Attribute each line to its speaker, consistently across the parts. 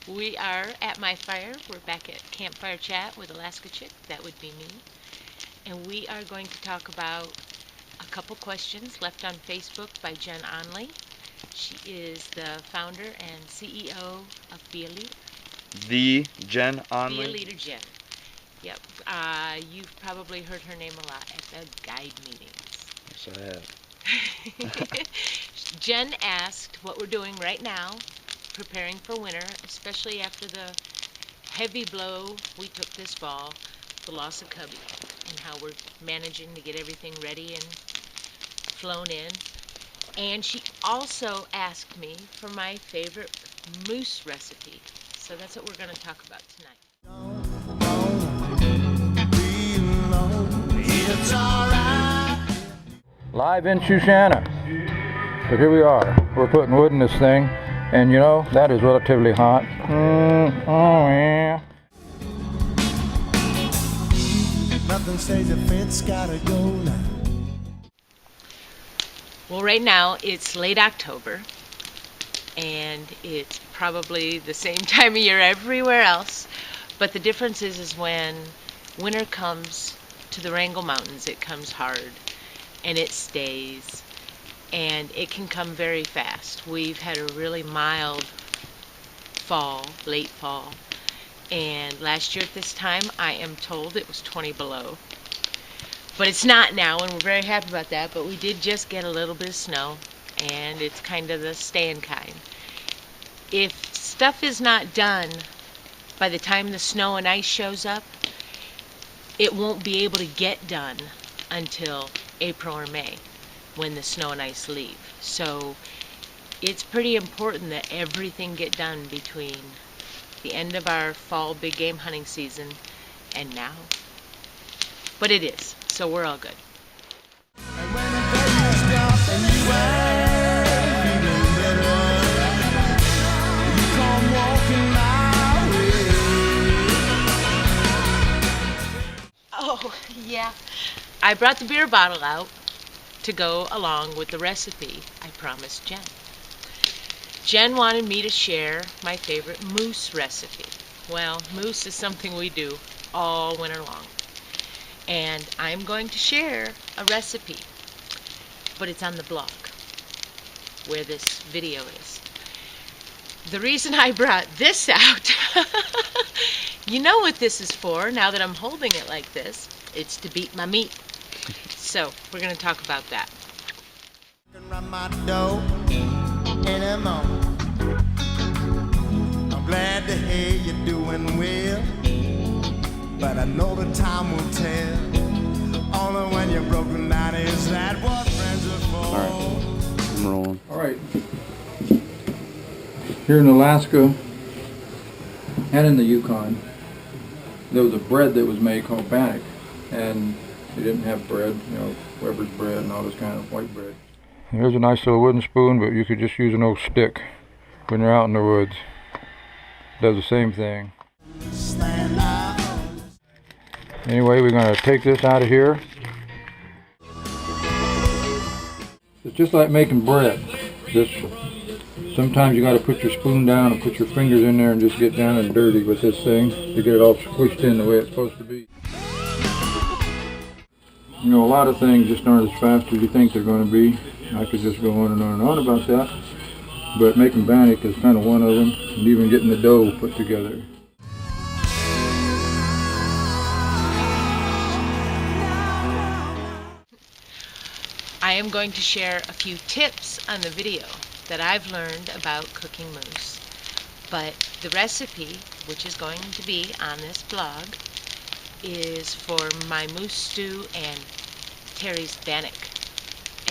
Speaker 1: We are at my fire. We're back at Campfire Chat with Alaska Chick. That would be me. And we are going to talk about a couple questions left on Facebook by Jen Onley. She is the founder and CEO of Be a Leader.
Speaker 2: The Jen
Speaker 1: Be a
Speaker 2: Onley?
Speaker 1: Leader Jen. Yep. You've probably heard her name a lot at the guide meetings.
Speaker 2: Yes, I have.
Speaker 1: Jen asked what we're doing right now, preparing for winter, especially after the heavy blow we took this fall, the loss of Cubby, and how we're managing to get everything ready and flown in. And she also asked me for my favorite moose recipe. So that's what we're going to talk about tonight.
Speaker 3: Live in Shoshana. But here we are. We're putting wood in this thing, and you know, that is relatively hot. Oh yeah.
Speaker 4: Nothing says if it's gotta go now.
Speaker 1: Well, right now it's late October, and it's probably the same time of year everywhere else. But the difference is when winter comes to the Wrangell Mountains, it comes hard, and it stays. And it can come very fast. We've had a really mild fall, late fall. And last year at this time, I am told it was 20 below. But it's not now, and we're very happy about that. But we did just get a little bit of snow, and it's kind of the staying kind. If stuff is not done by the time the snow and ice shows up, it won't be able to get done until April or May, when the snow and ice leave. So it's pretty important that everything get done between the end of our fall big game hunting season and now. But it is, so we're all good.
Speaker 4: And when the day is dark and you ain't feeling better, you come walking my way.
Speaker 1: Oh, yeah. I brought the beer bottle out to go along with the recipe I promised Jen. Jen wanted me to share my favorite moose recipe. Well, moose is something we do all winter long. And I'm going to share a recipe, but it's on the blog where this video is. The reason I brought this out, you know what this is for now that I'm holding it like this. It's to beat my meat. So we're going to talk about that.
Speaker 4: Around my door anymore. I'm glad to hear you're doing well, but I know the time will tell. Only when you're broken down is that what friends are for.
Speaker 2: Alright, I'm rolling.
Speaker 3: Alright. Here in Alaska and in the Yukon, there was a bread that was made called bannock, and they didn't have bread, you know, Weber's bread and all this kind of white bread. Here's a nice little wooden spoon, but you could just use an old stick when you're out in the woods. It does the same thing. Anyway, we're going to take this out of here. It's just like making bread. Sometimes you got to put your spoon down and put your fingers in there and just get down and dirty with this thing to get it all squished in the way it's supposed to be. You know, a lot of things just aren't as fast as you think they're going to be. I could just go on and on and on about that. But making bannock is kind of one of them, and even getting the dough put together.
Speaker 1: I am going to share a few tips on the video that I've learned about cooking moose. But the recipe, which is going to be on this blog, is for my moose stew and Terry's bannock,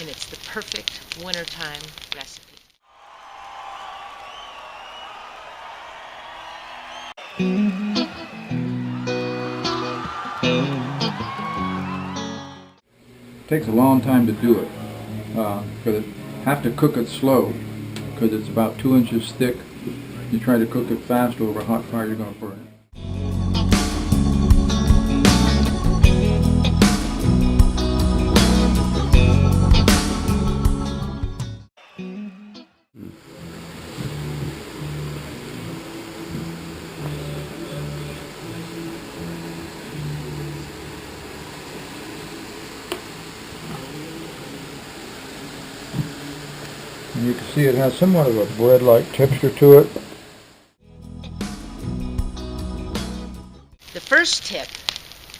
Speaker 1: and it's the perfect wintertime recipe.
Speaker 3: It takes a long time to do it, because you have to cook it slow, because it's about 2 inches thick. You try to cook it fast over a hot fire, you're going to burn it. And you can see it has somewhat of a bread-like texture to it.
Speaker 1: The first tip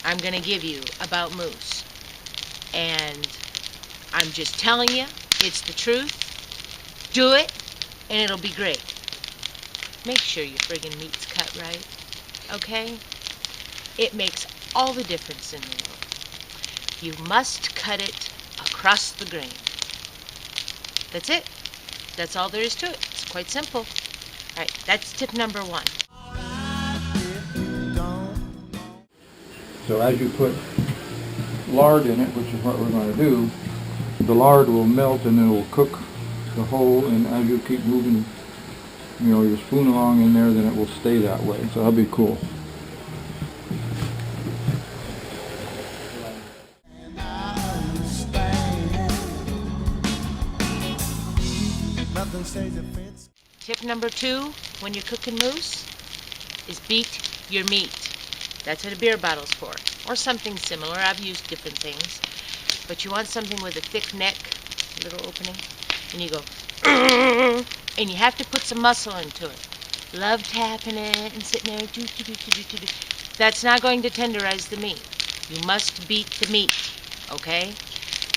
Speaker 1: I'm going to give you about mousse, and I'm just telling you, it's the truth. Do it, and it'll be great. Make sure your friggin' meat's cut right, okay? It makes all the difference in the world. You must cut it across the grain. That's it. That's all there is to it. It's quite simple. All right, that's tip number 1.
Speaker 3: So as you put lard in it, which is what we're going to do, the lard will melt and it will cook the whole, and as you keep moving, you know, your spoon along in there, then it will stay that way. So that'll be cool.
Speaker 1: Tip number 2, when you're cooking mousse, is beat your meat. That's what a beer bottle's for, or something similar. I've used different things. But you want something with a thick neck, little opening, and you go, and you have to put some muscle into it. Love tapping it and sitting there, do. That's not going to tenderize the meat. You must beat the meat, okay?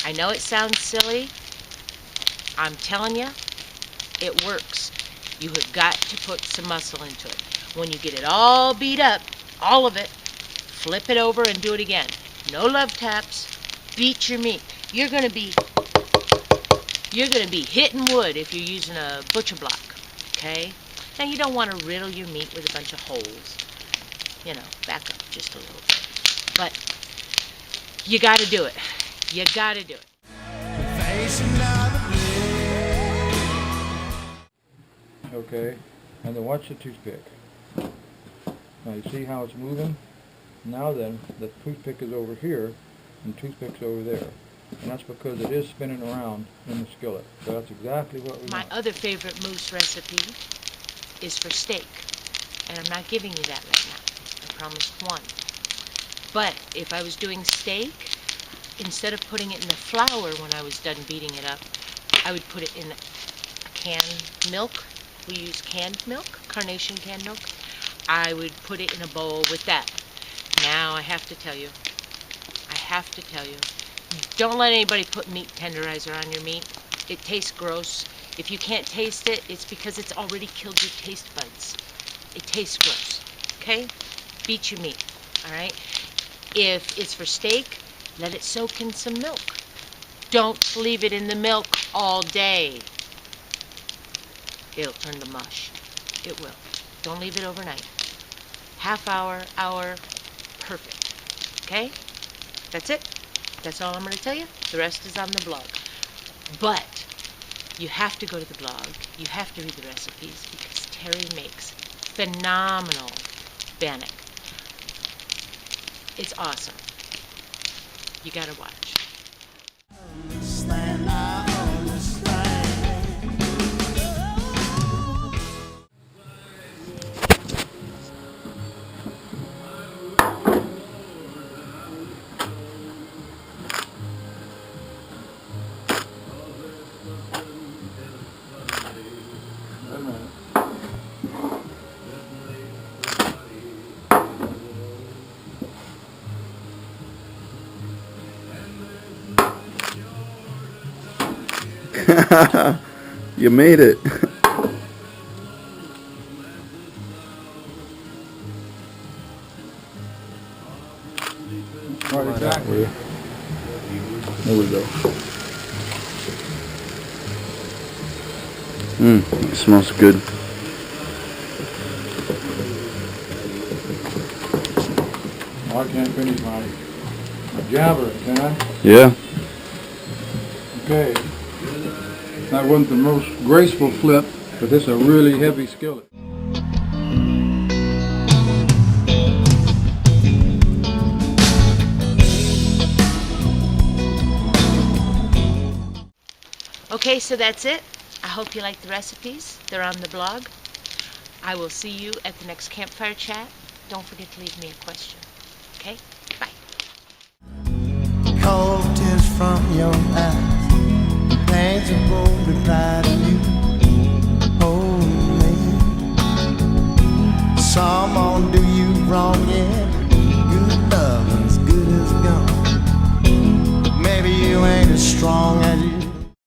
Speaker 1: I know it sounds silly. I'm telling you, it works. You have got to put some muscle into it. When you get it all beat up, all of it, flip it over and do it again. No love taps. Beat your meat. You're gonna be hitting wood if you're using a butcher block. Okay? Now you don't want to riddle your meat with a bunch of holes. You know, back up just a little bit. But you got to do it. You got to do it.
Speaker 3: Okay, and then watch the toothpick. Now you see how it's moving? Now then, the toothpick is over here, and the toothpick's over there. And that's because it is spinning around in the skillet. So that's exactly what we
Speaker 1: My
Speaker 3: want.
Speaker 1: other favorite mousse recipe is for steak. And I'm not giving you that right now. I promised one. But if I was doing steak, instead of putting it in the flour when I was done beating it up, I would put it in canned milk. We use canned milk, carnation canned milk. I would put it in a bowl with that. Now I have to tell you, don't let anybody put meat tenderizer on your meat. It tastes gross. If you can't taste it, it's because it's already killed your taste buds. It tastes gross, okay? Beat your meat, all right? If it's for steak, let it soak in some milk. Don't leave it in the milk all day. It'll turn to mush. It will. Don't leave it overnight. Half hour, perfect. Okay? That's it. That's all I'm going to tell you. The rest is on the blog. But you have to go to the blog. You have to read the recipes because Terry makes phenomenal bannock. It's awesome. You got to watch.
Speaker 2: You made it.
Speaker 3: Right, exactly.
Speaker 2: There we go. It smells good.
Speaker 3: Well, I can't finish my jabber, can I?
Speaker 2: Yeah.
Speaker 3: Okay. That wasn't the most graceful flip, but this is a really heavy skillet.
Speaker 1: Okay, so that's it. I hope you like the recipes. They're on the blog. I will see you at the next campfire chat. Don't forget to leave me a question. Okay? Bye.
Speaker 4: Cold tears from your eyes, pains of gold reply to you. someone do you wrong, yeah. Good loving's good as gone. Maybe you ain't as strong as